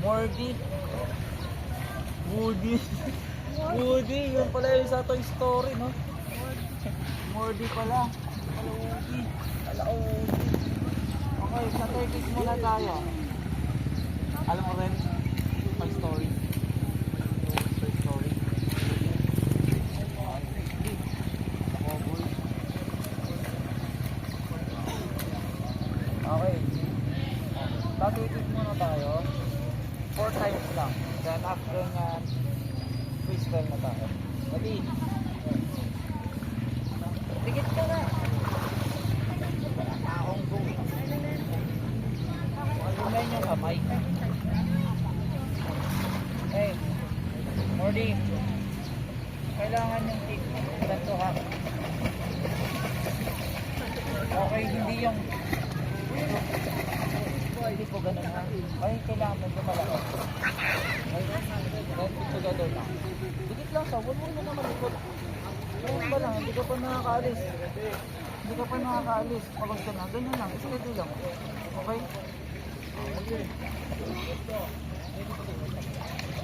Morty. Woody. Woody, yun pala yung sa Toy Story, no? Morty pala. Pala Woody. Pala Woody. Okay, sa Turkish muna tayo. Alam mo rin, Toy Story. Toy Story. Okay. Tatutik muna tayo. 4 times lang. Then after nyan, freestyle na tayo. Ready? Dikit ka na. Akong going. Alumin yung kamay. Hey, Morty. Kailangan yung tip. Ganto ka. Okay, hindi yung hindi po ganun ha. Ay, kailangan mo malaki. Ay, ganito together lang. Dikit lang sa, huwag mo na malikot. Ganyan ba lang, hindi ka pa nakakaalis. Hindi ka pa nakakaalis. Pagod ka na, ganyan lang, isalito lang. Okay? Okay.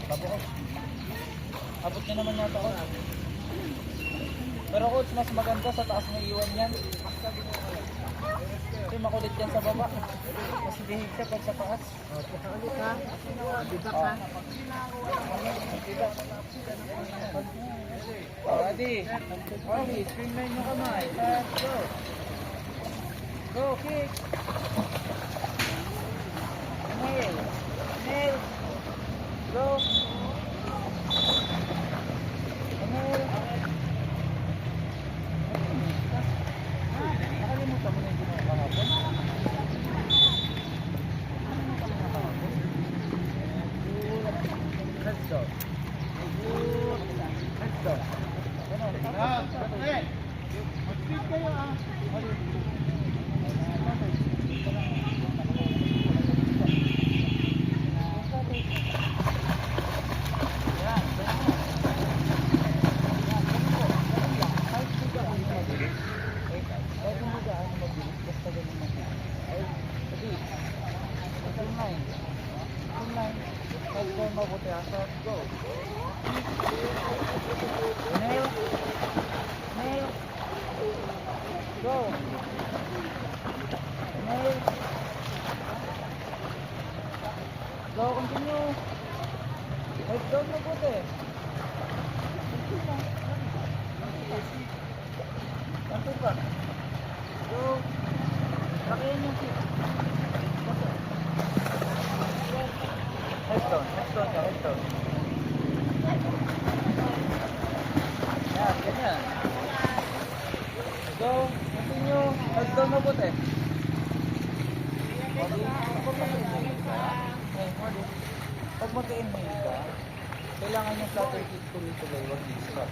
Tapos, abot na naman yata ko. Pero coach, mas maganda sa taas na iwan yan. Kasi makulit yan sa baba. Kasi bihig siya pag sa taas. Pagkakalit ha. Dita ka. Ready? Okay, streamline nyo kamay. Let's go. Go, kick. Nail. Nail. Go. Nail. Nakalimutan mo na yung ginawa kahapon. Let's go. Let's go. Mag-speed kayo ah. Mabuti asa. Go. Nail. Nail. Go. Nail. Go, continue. Head down mabuti. Kanto ka. Go. Lakihan yung feet. Head down ka, head down. Yan, ganyan. Go, continue. Head down na puti. Pag mag-inhale ka, kailangan yung flutter kick tuloy-tuloy, wag i-stop.